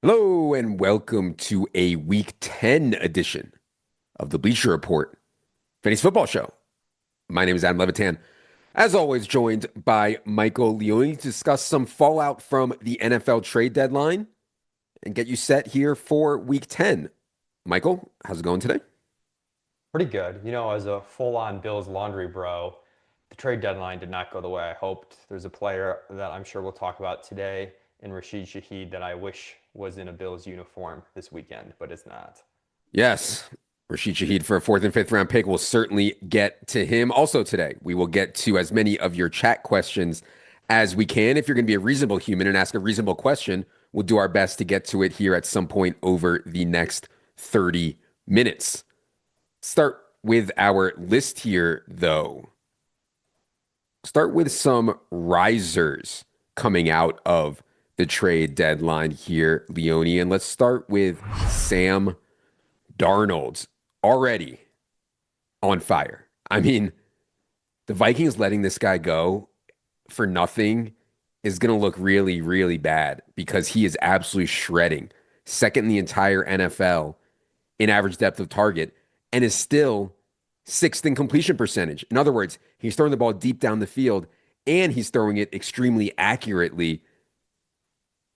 Hello and welcome to a Week 10 edition of the Bleacher Report Fantasy Football Show. My name is Adam Levitan. As always, joined by Michael Leone to discuss some fallout from the NFL trade deadline and get you set here for Week 10. Michael, how's it going today? Pretty good. As a full-on Bills laundry bro, the trade deadline did not go the way I hoped. There's a player that I'm sure we'll talk about today in Rashid Shaheed that I wish was in a Bills uniform this weekend, but it's not. Yes, Rashid Shaheed for a fourth and fifth round pick. We'll certainly get to him. Also today, we will get to as many of your chat questions as we can. If you're going to be a reasonable human and ask a reasonable question, we'll do our best to get to it here at some point over the next 30 minutes. Start with our list here, though. Start with some risers coming out of the trade deadline here, Leone. And let's start with Sam Darnold, already on fire. I mean, the Vikings letting this guy go for nothing is going to look really, really bad because he is absolutely shredding. Second in the entire NFL in average depth of target and is still sixth in completion percentage. In other words, he's throwing the ball deep down the field and he's throwing it extremely accurately.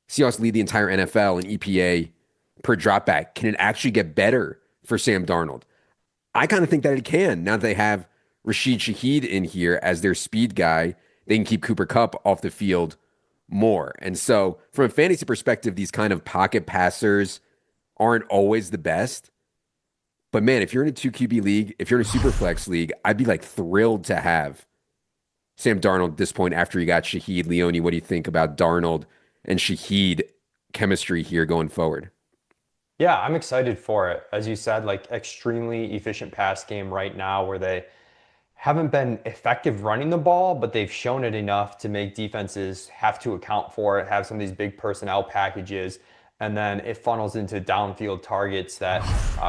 Seahawks lead the entire NFL in EPA per dropback. Can it actually get better for Sam Darnold? I kind of think that it can. Now that they have Rashid Shaheed in here as their speed guy, they can keep Cooper Kupp off the field more. And so, from a fantasy perspective, these kind of pocket passers aren't always the best. But man, if you're in a 2 QB league, if you're in a super flex league, I'd be like thrilled to have Sam Darnold at this point after you got Shaheed. Leone, what do you think about Darnold and Shaheed chemistry here going forward? Yeah, I'm excited for it. As you said, like extremely efficient pass game right now where they haven't been effective running the ball, but they've shown it enough to make defenses have to account for it, have some of these big personnel packages, and then it funnels into downfield targets that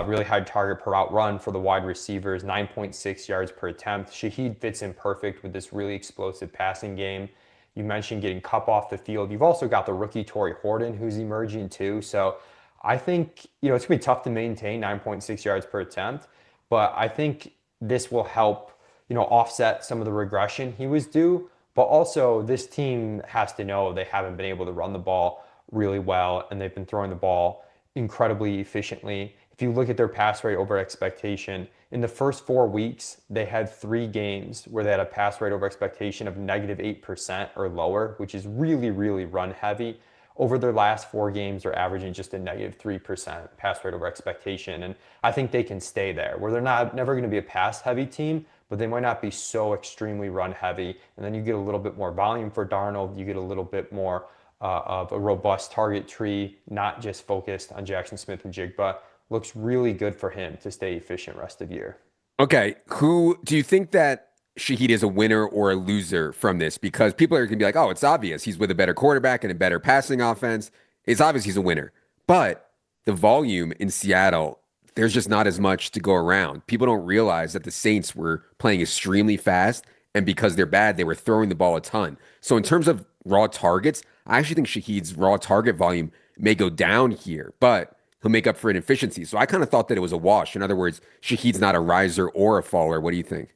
really high target per route run for the wide receivers, 9.6 yards per attempt. Shaheed fits in perfect with this really explosive passing game. You mentioned getting Cup off the field. You've also got the rookie Torrey Horton who's emerging too. So I think, it's gonna be tough to maintain 9.6 yards per attempt, but I think this will help offset some of the regression he was due. But also, this team has to know they haven't been able to run the ball really well, and they've been throwing the ball incredibly efficiently. If you look at their pass rate over expectation, in the first 4 weeks, they had 3 games where they had a pass rate over expectation of -8% or lower, which is really, really run heavy. Over their last 4 games, they're averaging just a -3% pass rate over expectation. And I think they can stay there where they're not never going to be a pass heavy team, but they might not be so extremely run heavy. And then you get a little bit more volume for Darnold. You get a little bit more of a robust target tree, not just focused on Jackson Smith and Jigba. Looks really good for him to stay efficient rest of the year. Okay, who do you think that Shaheed is a winner or a loser from this? Because people are going to be like, oh, it's obvious. He's with a better quarterback and a better passing offense. It's obvious he's a winner. But the volume in Seattle, there's just not as much to go around. People don't realize that the Saints were playing extremely fast. And because they're bad, they were throwing the ball a ton. So in terms of raw targets, I actually think Shaheed's raw target volume may go down here, but he'll make up for it in efficiency. So I kind of thought that it was a wash. In other words, Shaheed's not a riser or a faller. What do you think?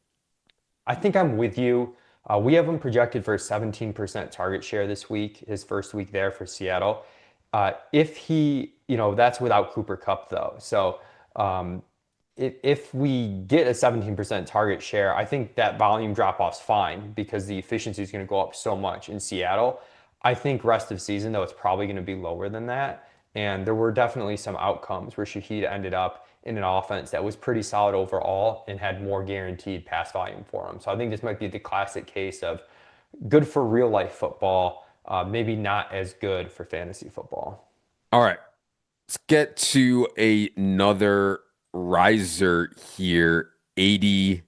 I think I'm with you. We have him projected for a 17% target share this week, his first week there for Seattle. If he, that's without Cooper Kupp though. So if we get a 17% target share, I think that volume drop off's fine because the efficiency is going to go up so much in Seattle. I think rest of season though, it's probably going to be lower than that. And there were definitely some outcomes where Shaheed ended up in an offense that was pretty solid overall and had more guaranteed pass volume for him. So I think this might be the classic case of good for real life football, maybe not as good for fantasy football. All right, let's get to another riser here, AD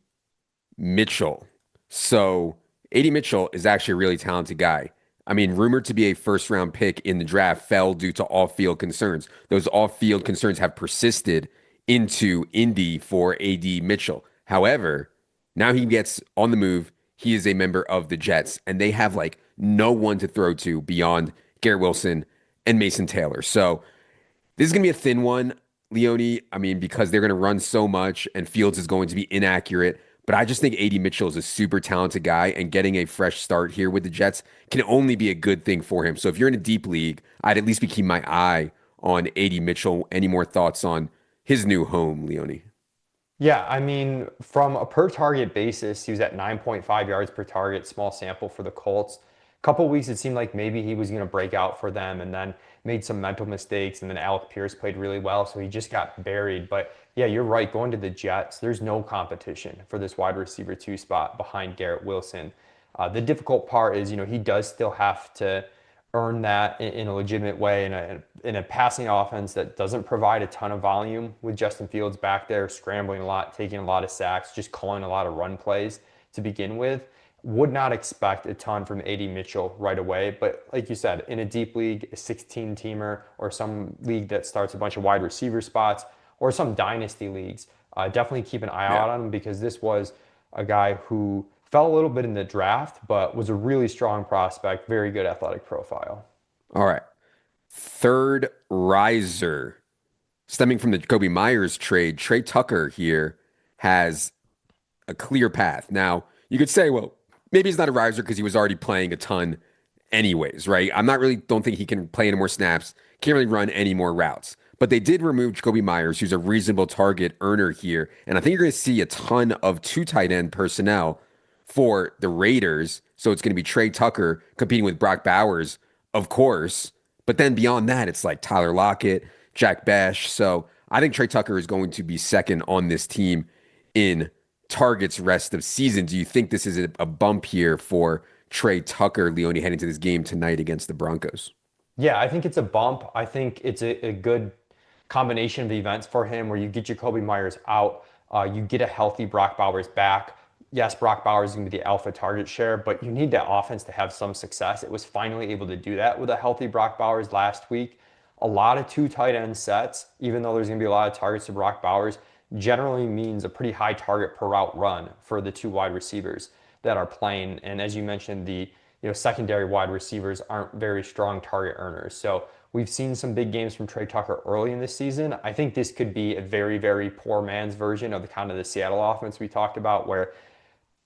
Mitchell. So, AD Mitchell is actually a really talented guy. I mean, rumored to be a first round pick in the draft, fell due to off field concerns. Those off field concerns have persisted into Indy for AD Mitchell. However, now he gets on the move. He is a member of the Jets, and they have like no one to throw to beyond Garrett Wilson and Mason Taylor. So This is going to be a thin one, Leone. I mean, because they're going to run so much and Fields is going to be inaccurate. But I just think AD Mitchell is a super talented guy, and getting a fresh start here with the Jets can only be a good thing for him. So if you're in a deep league, I'd at least be keeping my eye on AD Mitchell. Any more thoughts on his new home, Leone? Yeah, I mean, from a per target basis, he was at 9.5 yards per target, small sample for the Colts. A couple weeks, it seemed like maybe he was going to break out for them and then made some mental mistakes. And then Alec Pierce played really well, so he just got buried. But yeah, you're right. Going to the Jets, there's no competition for this wide receiver two spot behind Garrett Wilson. The difficult part is, he does still have to earn that in a legitimate way in a passing offense that doesn't provide a ton of volume with Justin Fields back there scrambling a lot, taking a lot of sacks, just calling a lot of run plays to begin with. Would not expect a ton from AD Mitchell right away, but like you said, in a deep league, a 16 teamer, or some league that starts a bunch of wide receiver spots, or some dynasty leagues, definitely keep an eye Yeah. out on him because this was a guy who fell a little bit in the draft, but was a really strong prospect, very good athletic profile. All right. Third riser. Stemming from the Kobe Myers trade, Trey Tucker here has a clear path. Now, you could say, well, maybe he's not a riser because he was already playing a ton anyways, right? I'm not really don't think he can play any more snaps, can't really run any more routes. But they did remove Jacoby Myers, who's a reasonable target earner here. And I think you're going to see a ton of two tight end personnel for the Raiders. So it's going to be Trey Tucker competing with Brock Bowers, of course. But then beyond that, it's like Tyler Lockett, Jack Bash. So I think Trey Tucker is going to be second on this team in targets rest of season. Do you think this is a bump here for Trey Tucker, Leone, heading to this game tonight against the Broncos? Yeah, I think it's a bump. I think it's a good combination of events for him where you get Jacoby Myers out, you get a healthy Brock Bowers back. Yes, Brock Bowers is going to be the alpha target share, but you need that offense to have some success. It was finally able to do that with a healthy Brock Bowers last week. A lot of two tight end sets, even though there's going to be a lot of targets to Brock Bowers, generally means a pretty high target per route run for the two wide receivers that are playing. And as you mentioned, the secondary wide receivers aren't very strong target earners. So we've seen some big games from Trey Tucker early in this season. I think this could be a very, very poor man's version of the kind of the Seattle offense we talked about, where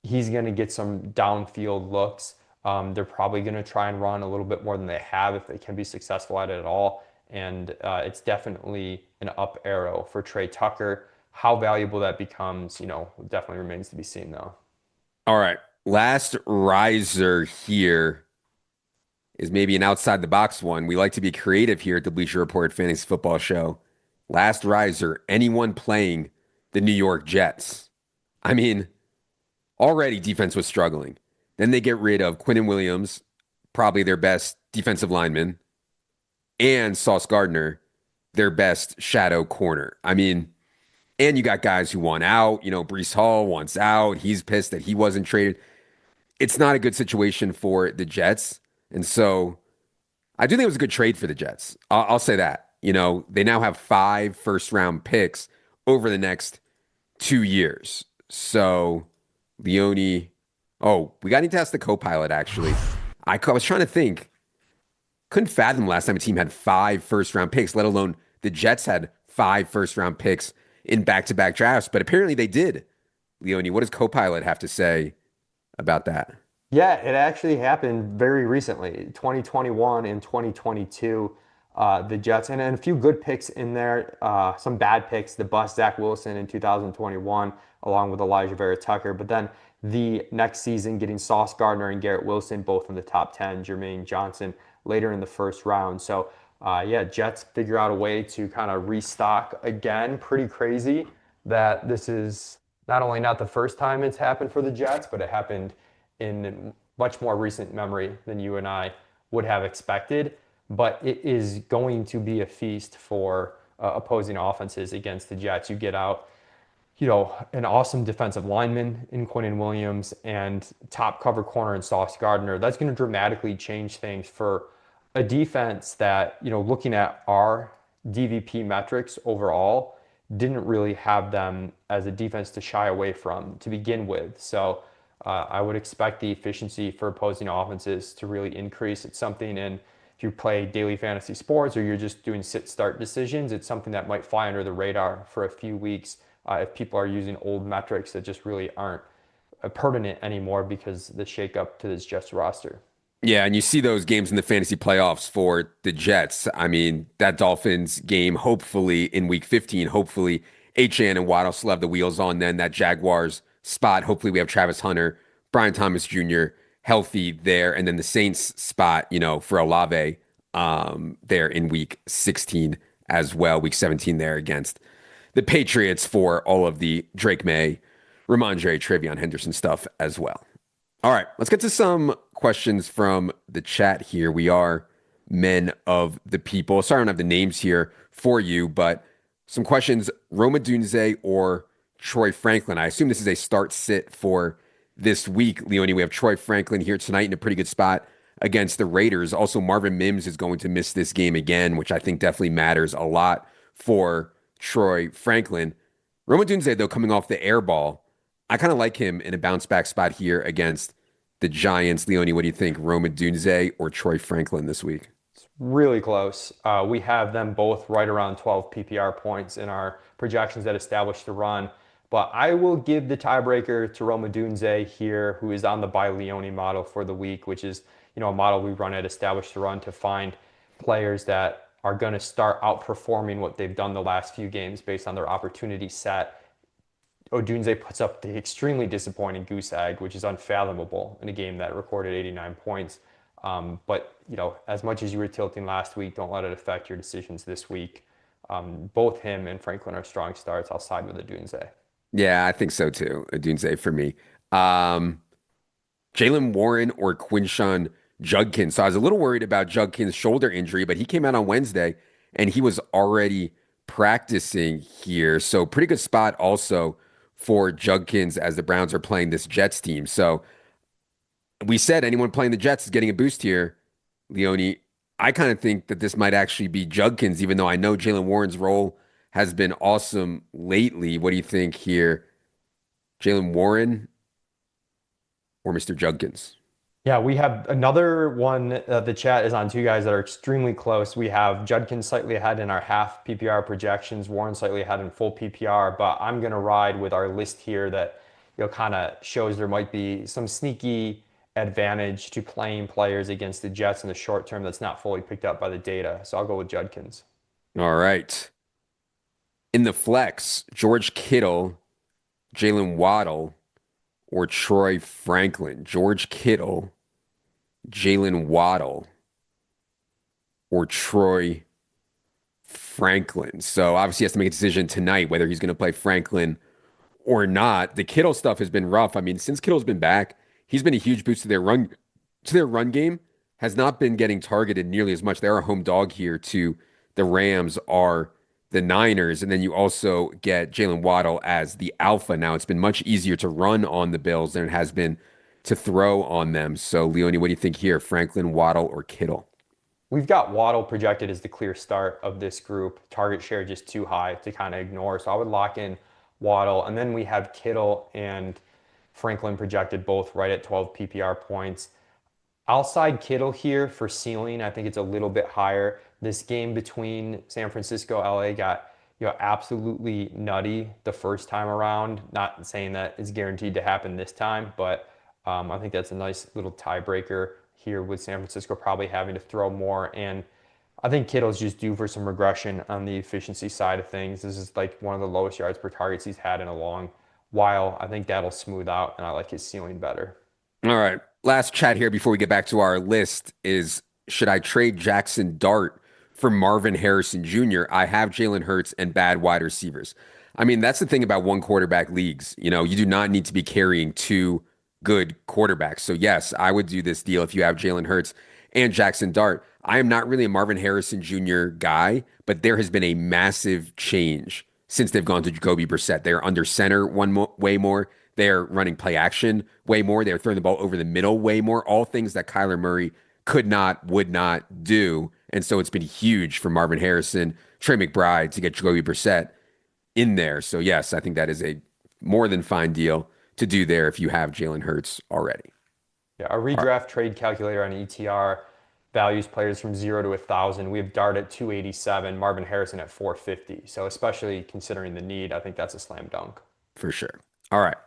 he's going to get some downfield looks. They're probably going to try and run a little bit more than they have if they can be successful at it at all. And it's definitely an up arrow for Trey Tucker. How valuable that becomes, definitely remains to be seen, though. All right. Last riser here is maybe an outside the box one. We like to be creative here at the Bleacher Report Fantasy Football Show. Last riser, anyone playing the New York Jets. I mean, already defense was struggling. Then they get rid of Quinnen Williams, probably their best defensive lineman, and Sauce Gardner, their best shadow corner. I mean, and you got guys who want out. Brees Hall wants out. He's pissed that he wasn't traded. It's not a good situation for the Jets. And so I do think it was a good trade for the Jets. I'll say that. They now have 5 first round picks over the next 2 years. So, Leone, oh, we got to ask the co pilot actually. I was trying to think, couldn't fathom last time a team had 5 first round picks, let alone the Jets had 5 first round picks in back to back drafts. But apparently they did. Leone, what does co pilot have to say about that? Yeah, it actually happened very recently, 2021 and 2022. The Jets and a few good picks in there, some bad picks. The bust Zach Wilson in 2021, along with Elijah Vera Tucker. But then the next season, getting Sauce Gardner and Garrett Wilson both in the top 10, Jermaine Johnson later in the first round. So yeah, Jets figure out a way to kind of restock again. Pretty crazy that this is not only not the first time it's happened for the Jets, but it happened in much more recent memory than you and I would have expected. But it is going to be a feast for opposing offenses against the Jets. You get out, an awesome defensive lineman in Quinnen Williams and top cover corner in Sauce Gardner. That's going to dramatically change things for a defense that, looking at our DVP metrics overall, didn't really have them as a defense to shy away from to begin with. So I would expect the efficiency for opposing offenses to really increase. It's something in if you play daily fantasy sports or you're just doing sit start decisions, it's something that might fly under the radar for a few weeks if people are using old metrics that just really aren't pertinent anymore because the shakeup to this Jets roster. Yeah, and you see those games in the fantasy playoffs for the Jets. I mean, that Dolphins game, hopefully in week 15, hopefully HN and Waddle still have the wheels on then. That Jaguars spot, hopefully we have Travis Hunter, Brian Thomas Jr. healthy there. And then the Saints spot, for Olave there in week 16 as well, week 17 there against the Patriots for all of the Drake May, Ramondre, Travion Henderson stuff as well. All right, let's get to some questions from the chat here. We are men of the people. Sorry, I don't have the names here for you, but some questions. Roma Dunze or Troy Franklin? I assume this is a start sit for this week, Leonie. We have Troy Franklin here tonight in a pretty good spot against the Raiders. Also, Marvin Mims is going to miss this game again, which I think definitely matters a lot for Troy Franklin. Roma Dunze, though, coming off the air ball, I kind of like him in a bounce back spot here against the Giants. Leonie, what do you think? Roma Dunze or Troy Franklin this week? Really close. We have them both right around 12 PPR points in our projections that establish the run. But I will give the tiebreaker to Roma Dunze here, who is on the by Leone model for the week, which is a model we run at Establish the Run to find players that are going to start outperforming what they've done the last few games based on their opportunity set. Odunze puts up the extremely disappointing goose egg, which is unfathomable in a game that recorded 89 points. But as much as you were tilting last week, don't let it affect your decisions this week. Both him and Franklin are strong starts. I'll side with Odunze. Yeah, I think so too. Dunze for me. Um, Jalen Warren or Quinshawn Judkins. So I was a little worried about Judkins' shoulder injury, but he came out on Wednesday and he was already practicing here. So pretty good spot also for Judkins as the Browns are playing this Jets team. So we said anyone playing the Jets is getting a boost here, Leone. I kind of think that this might actually be Judkins, even though I know Jalen Warren's role has been awesome lately. What do you think here? Jalen Warren or Mr. Judkins? Yeah, we have another one. The chat is on two guys that are extremely close. We have Judkins slightly ahead in our half PPR projections, Warren slightly ahead in full PPR, but I'm going to ride with our list here that kind of shows there might be some sneaky advantage to playing players against the Jets in the short term that's not fully picked up by the data. So I'll go with Judkins. All right. In the flex, George Kittle, Jalen Waddle, or Troy Franklin? George Kittle, Jalen Waddle, or Troy Franklin? So obviously he has to make a decision tonight whether he's going to play Franklin or not. The Kittle stuff has been rough. I mean, since Kittle's been back, he's been a huge boost to their run game. Has not been getting targeted nearly as much. They're a home dog here to the Rams are the Niners, and then you also get Jalen Waddle as the alpha. Now it's been much easier to run on the Bills than it has been to throw on them. So, Leone, what do you think here? Franklin, Waddle, or Kittle? We've got Waddle projected as the clear start of this group. Target share just too high to kind of ignore. So I would lock in Waddle. And then we have Kittle and Franklin projected both right at 12 PPR points. I'll side Kittle here for ceiling. I think it's a little bit higher. This game between San Francisco, LA got absolutely nutty the first time around. Not saying that it's guaranteed to happen this time, but I think that's a nice little tiebreaker here with San Francisco probably having to throw more. And I think Kittle's just due for some regression on the efficiency side of things. This is like one of the lowest yards per targets he's had in a long while. I think that'll smooth out, and I like his ceiling better. All right. Last chat here before we get back to our list is should I trade Jackson Dart for Marvin Harrison Jr.? I have Jalen Hurts and bad wide receivers. I mean, that's the thing about one quarterback leagues. You do not need to be carrying two good quarterbacks. So, yes, I would do this deal if you have Jalen Hurts and Jackson Dart. I am not really a Marvin Harrison Jr. guy, but there has been a massive change since they've gone to Jacoby Brissett. They're under center way more. They're running play action way more. They're throwing the ball over the middle way more. All things that Kyler Murray could not, would not do. And so it's been huge for Marvin Harrison, Trey McBride to get Jacoby Brissett in there. So, yes, I think that is a more than fine deal to do there if you have Jalen Hurts already. Yeah, a All right. redraft trade calculator on ETR values players from 0 to 1,000. We have Dart at 287, Marvin Harrison at 450. So especially considering the need, I think that's a slam dunk. For sure. All right.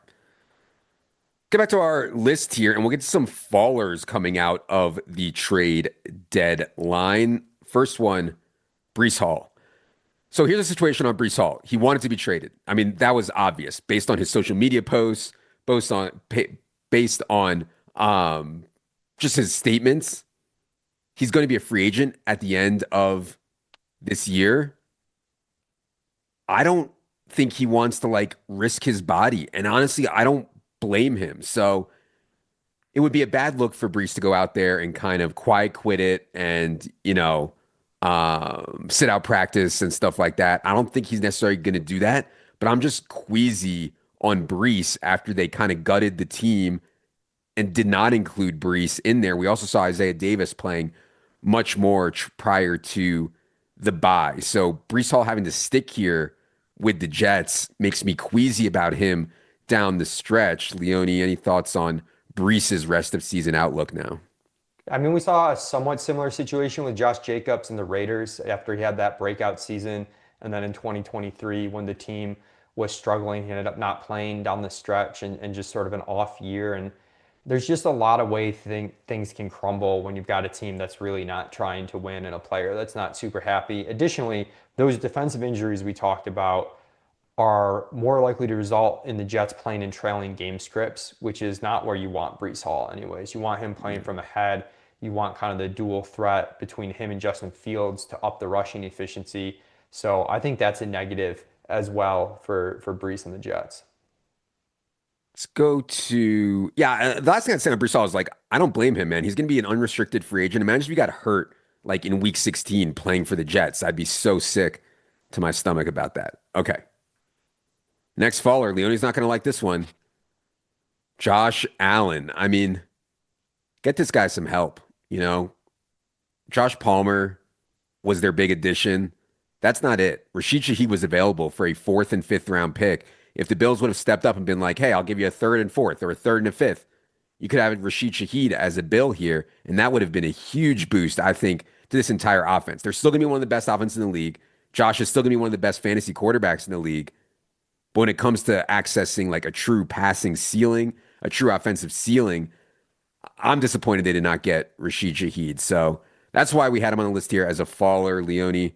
Get back to our list here, and we'll get to some fallers coming out of the trade deadline. First one, Brees Hall. So here's the situation on Brees Hall. He wanted to be traded. I mean, that was obvious based on his social media posts, based on just his statements. He's going to be a free agent at the end of this year. I don't think he wants to like risk his body. And honestly, I don't blame him. So it would be a bad look for Brees to go out there and kind of quiet quit it and, sit out practice and stuff like that. I don't think he's necessarily going to do that, but I'm just queasy on Brees after they kind of gutted the team and did not include Brees in there. We also saw Isaiah Davis playing much more prior to the bye. So Brees Hall having to stick here with the Jets makes me queasy about him down the stretch. Leone, any thoughts on Brees's rest of season outlook now? I mean, we saw a somewhat similar situation with Josh Jacobs and the Raiders after he had that breakout season. And then in 2023, when the team was struggling, he ended up not playing down the stretch and just sort of an off year. And there's just a lot of ways things can crumble when you've got a team that's really not trying to win and a player that's not super happy. Additionally, those defensive injuries we talked about are more likely to result in the Jets playing in trailing game scripts, which is not where you want Brees Hall anyways. You want him playing from ahead. You want kind of the dual threat between him and Justin Fields to up the rushing efficiency. So I think that's a negative as well for Brees and the Jets. Let's go to the last thing I'd say on Brees Hall is like I don't blame him, man. He's going to be an unrestricted free agent. Imagine if he got hurt like in week 16 playing for the Jets. I'd be so sick to my stomach about that. Okay. Next faller, Leone's not going to like this one. Josh Allen. I mean, get this guy some help, you know? Josh Palmer was their big addition. That's not it. Rashid Shaheed was available for a fourth and fifth round pick. If the Bills would have stepped up and been like, hey, I'll give you a third and fourth or a third and a fifth, you could have Rashid Shaheed as a Bill here. And that would have been a huge boost, I think, to this entire offense. They're still going to be one of the best offenses in the league. Josh is still going to be one of the best fantasy quarterbacks in the league. But when it comes to accessing like a true passing ceiling, a true offensive ceiling, I'm disappointed they did not get Rashid Shaheed. So that's why we had him on the list here as a faller. Leone,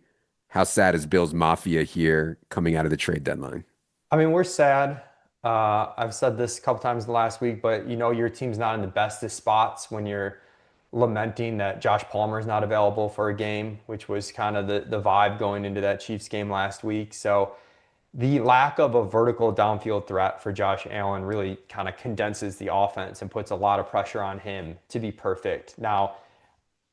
how sad is Bills Mafia here coming out of the trade deadline? I mean, we're sad. I've said this a couple times in the last week, but you know your team's not in the best of spots when you're lamenting that Josh Palmer is not available for a game, which was kind of the vibe going into that Chiefs game last week. So the lack of a vertical downfield threat for Josh Allen really kind of condenses the offense and puts a lot of pressure on him to be perfect. Now,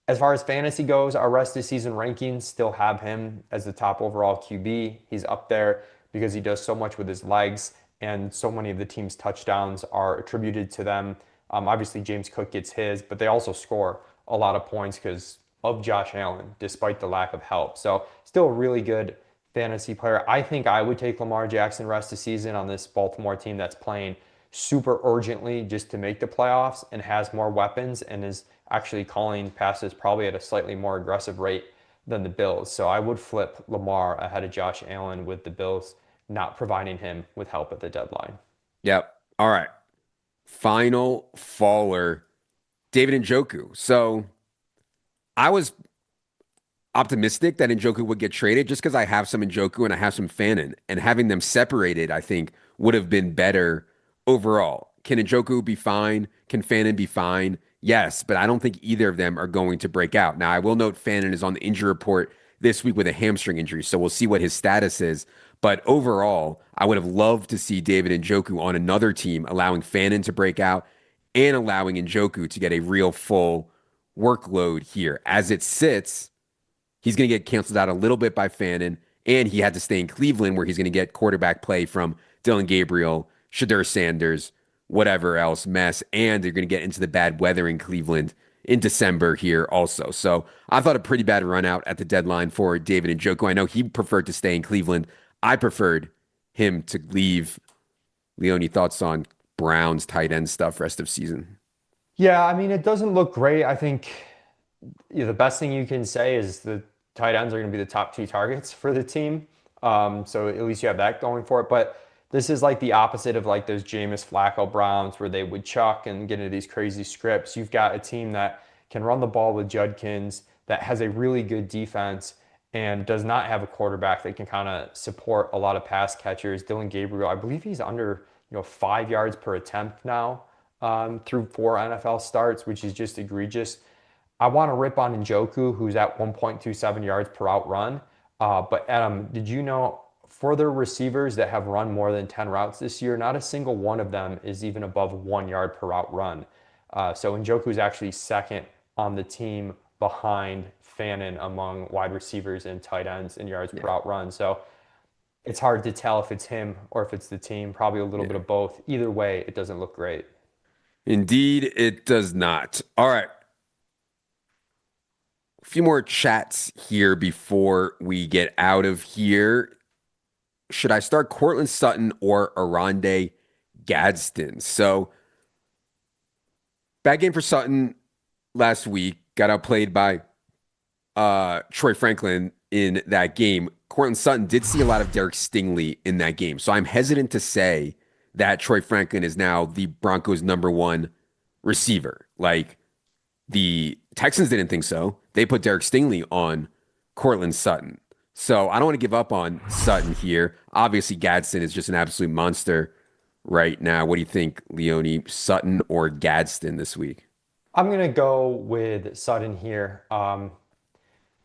as far as fantasy goes, our rest of season rankings still have him as the top overall QB. He's up there because he does so much with his legs, and so many of the team's touchdowns are attributed to them. Obviously, James Cook gets his, but they also score a lot of points because of Josh Allen, despite the lack of help. So, still a really good fantasy player. I think I would take Lamar Jackson rest of season on this Baltimore team that's playing super urgently just to make the playoffs and has more weapons and is actually calling passes probably at a slightly more aggressive rate than the Bills. So I would flip Lamar ahead of Josh Allen with the Bills not providing him with help at the deadline. Yep. All right. Final faller, David Njoku. So I was optimistic that Njoku would get traded just because I have some Njoku and I have some Fannin. And having them separated, I think, would have been better overall. Can Njoku be fine? Can Fannin be fine? Yes, but I don't think either of them are going to break out. Now, I will note Fannin is on the injury report this week with a hamstring injury, so we'll see what his status is. But overall, I would have loved to see David Njoku on another team, allowing Fannin to break out and allowing Njoku to get a real full workload here. As it sits, he's going to get canceled out a little bit by Fannin, and he had to stay in Cleveland where he's going to get quarterback play from Dylan Gabriel, Shadur Sanders, whatever else mess, and they're going to get into the bad weather in Cleveland in December here also. So I thought a pretty bad run out at the deadline for David Njoku. I know he preferred to stay in Cleveland. I preferred him to leave. Leone, thoughts on Browns tight end stuff rest of season? Yeah, I mean, it doesn't look great. I think The best thing you can say is the tight ends are going to be the top two targets for the team. So at least you have that going for it. But this is like the opposite of like those Jameis Flacco Browns where they would chuck and get into these crazy scripts. You've got a team that can run the ball with Judkins, that has a really good defense and does not have a quarterback that can kind of support a lot of pass catchers. Dylan Gabriel, I believe he's under 5 yards per attempt now through 4 NFL starts, which is just egregious. I want to rip on Njoku, who's at 1.27 yards per out run. But Adam, did you know for their receivers that have run more than 10 routes this year, not a single one of them is even above 1 yard per route run. So Njoku is actually second on the team behind Fannin among wide receivers and tight ends in yards per Yeah. route run. So it's hard to tell if it's him or if it's the team, probably a little bit Yeah. of both. Either way, it doesn't look great. Indeed, it does not. All right. A few more chats here before we get out of here. Should I start Cortland Sutton or Aronde Gadsden? So, bad game for Sutton last week. Got outplayed by Troy Franklin in that game. Cortland Sutton did see a lot of Derek Stingley in that game. So I'm hesitant to say that Troy Franklin is now the Broncos' number one receiver. Like the Texans didn't think so. They put Derek Stingley on Cortland Sutton. So I don't want to give up on Sutton here. Obviously, Gadsden is just an absolute monster right now. What do you think, Leone? Sutton or Gadsden this week? I'm going to go with Sutton here.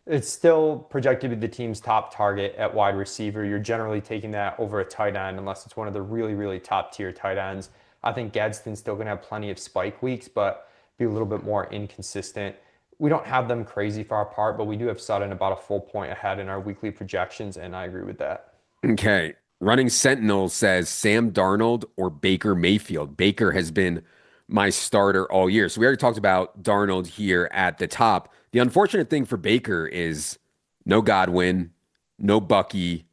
It's still projected to be the team's top target at wide receiver. You're generally taking that over a tight end unless it's one of the really, really top tier tight ends. I think Gadsden's still going to have plenty of spike weeks, but be a little bit more inconsistent. We don't have them crazy far apart, but we do have Sutton about a full point ahead in our weekly projections, and I agree with that. Okay. Running Sentinel says Sam Darnold or Baker Mayfield. Baker has been my starter all year. So we already talked about Darnold here at the top. The unfortunate thing for Baker is no Godwin, no Bucky,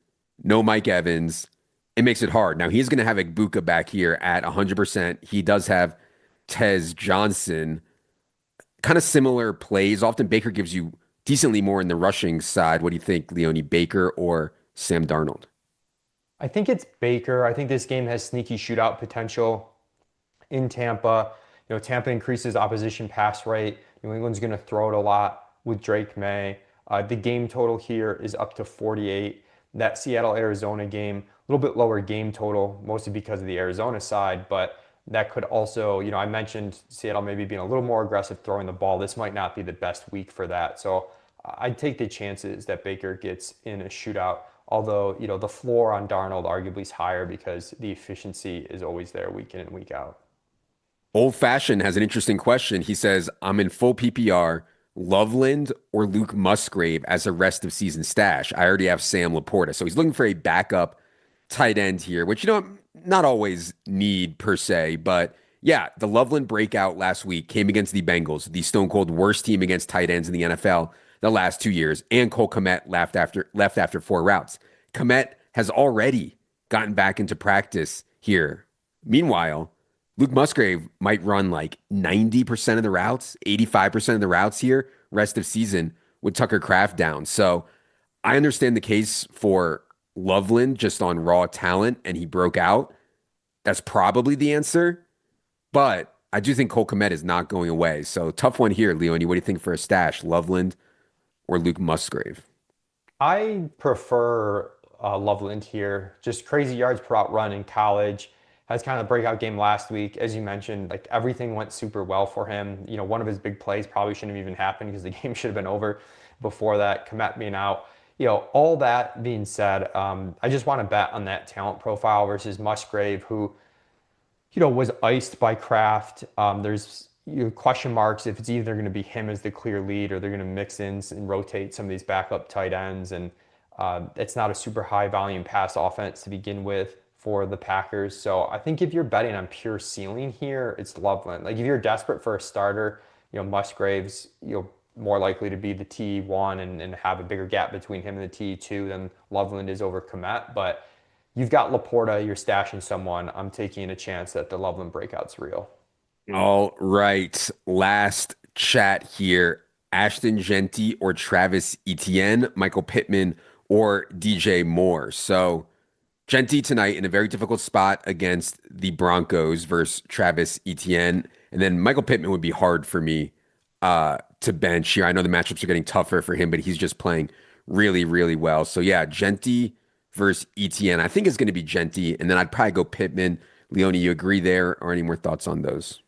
no Mike Evans. It makes it hard. Now he's going to have Igbuka back here at 100%. He does have Tez Johnson. Kind of similar plays. Often Baker gives you decently more in the rushing side. What do you think, Leone? Baker or Sam Darnold? I think it's Baker. I think this game has sneaky shootout potential in Tampa. Tampa increases opposition pass rate. New England's going to throw it a lot with Drake May. The game total here is up to 48. That Seattle Arizona game, a little bit lower game total, mostly because of the Arizona side, but that could also, I mentioned Seattle maybe being a little more aggressive throwing the ball. This might not be the best week for that. So I'd take the chances that Baker gets in a shootout. Although, the floor on Darnold arguably is higher because the efficiency is always there week in and week out. Old Fashioned has an interesting question. He says, I'm in full PPR, Loveland or Luke Musgrave as a rest of season stash. I already have Sam Laporta. So he's looking for a backup tight end here, which, not always need per se. But yeah, the Loveland breakout last week came against the Bengals, the stone cold worst team against tight ends in the NFL the last 2 years. And Cole Kmet left after 4 routes. Kmet has already gotten back into practice here. Meanwhile, Luke Musgrave might run like 90% of the routes, 85% of the routes here, rest of season with Tucker Kraft down. So I understand the case for Loveland just on raw talent and he broke out. That's probably the answer. But I do think Cole Kmet is not going away. So tough one here, Leone. What do you think for a stash? Loveland or Luke Musgrave? I prefer Loveland here. Just crazy yards per out run in college. Has kind of a breakout game last week. As you mentioned, like everything went super well for him. One of his big plays probably shouldn't have even happened because the game should have been over before that. Komet being out. All that being said, I just want to bet on that talent profile versus Musgrave, who was iced by Kraft. There's question marks if it's either going to be him as the clear lead or they're going to mix in and rotate some of these backup tight ends. And it's not a super high volume pass offense to begin with for the Packers. So I think if you're betting on pure ceiling here, it's Loveland. Like if you're desperate for a starter, Musgrave's more likely to be the T1 and have a bigger gap between him and the T2 than Loveland is over Komet. But you've got Laporta, you're stashing someone. I'm taking a chance that the Loveland breakout's real. All right. Last chat here. Ashton Genty or Travis Etienne, Michael Pittman or DJ Moore. So Genty tonight in a very difficult spot against the Broncos versus Travis Etienne. And then Michael Pittman would be hard for me to bench here. I know the matchups are getting tougher for him, but he's just playing really, really well. So yeah, Genty versus Etienne. I think it's going to be Genty. And then I'd probably go Pittman. Leone, you agree there? Or any more thoughts on those?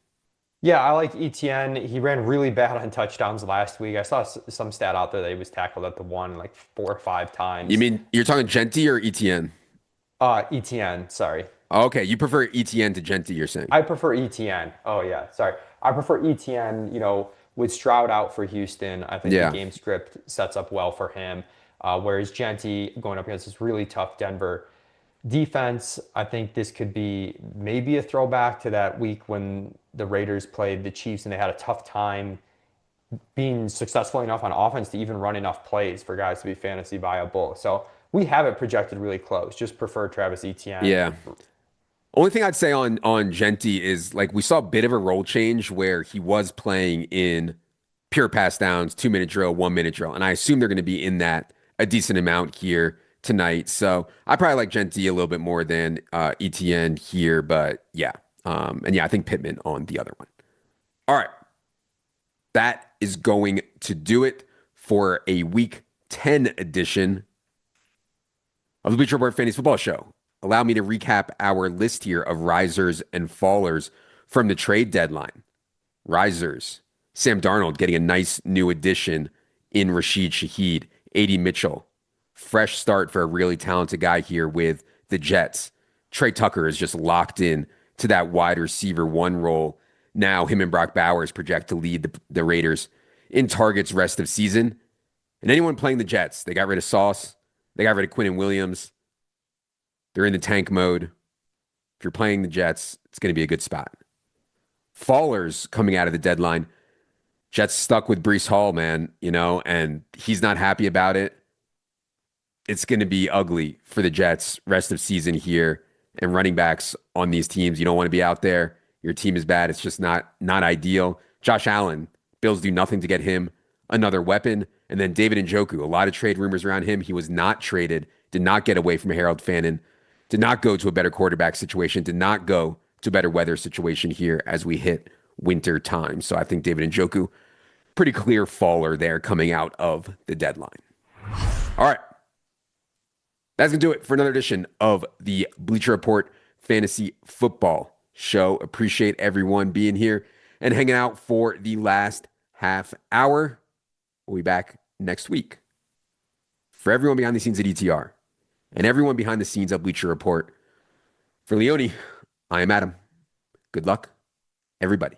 Yeah, I like ETN. He ran really bad on touchdowns last week. I saw some stat out there that he was tackled at the one like 4 or 5 times. You mean you're talking Genty or Etienne? ETN, sorry. Okay, you prefer Etienne to Genty, you're saying. I prefer ETN. Oh yeah, sorry. I prefer ETN, with Stroud out for Houston. I think the Yeah. game script sets up well for him. Whereas Genty going up against this really tough Denver defense, I think this could be maybe a throwback to that week when the Raiders played the Chiefs and they had a tough time being successful enough on offense to even run enough plays for guys to be fantasy viable. So we have it projected really close. Just prefer Travis Etienne. Yeah. Only thing I'd say on Genty is like we saw a bit of a role change where he was playing in pure pass downs, 2 minute drill, 1 minute drill. And I assume they're going to be in that a decent amount here tonight. So I probably like Genty a little bit more than ETN here, but yeah. And yeah, I think Pittman on the other one. All right. That is going to do it for a week 10 edition of the Bleacher Report Fantasy Football Show. Allow me to recap our list here of risers and fallers from the trade deadline. Risers, Sam Darnold getting a nice new addition in Rashid Shaheed, A.D. Mitchell. Fresh start for a really talented guy here with the Jets. Trey Tucker is just locked in to that wide receiver one role. Now him and Brock Bowers project to lead the Raiders in targets rest of season. And anyone playing the Jets, they got rid of Sauce. They got rid of Quinnen Williams. They're in the tank mode. If you're playing the Jets, it's going to be a good spot. Fallers coming out of the deadline. Jets stuck with Breece Hall, man, and he's not happy about it. It's going to be ugly for the Jets rest of season here. And running backs on these teams, you don't want to be out there. Your team is bad. It's just not ideal. Josh Allen, Bills do nothing to get him another weapon. And then David Njoku, a lot of trade rumors around him. He was not traded, did not get away from Harold Fannin, did not go to a better quarterback situation, did not go to a better weather situation here as we hit winter time. So I think David Njoku, pretty clear faller there coming out of the deadline. All right. That's going to do it for another edition of the Bleacher Report Fantasy Football Show. Appreciate everyone being here and hanging out for the last half hour. We'll be back next week. For everyone behind the scenes at ETR and everyone behind the scenes at Bleacher Report, for Leone, I am Adam. Good luck, everybody.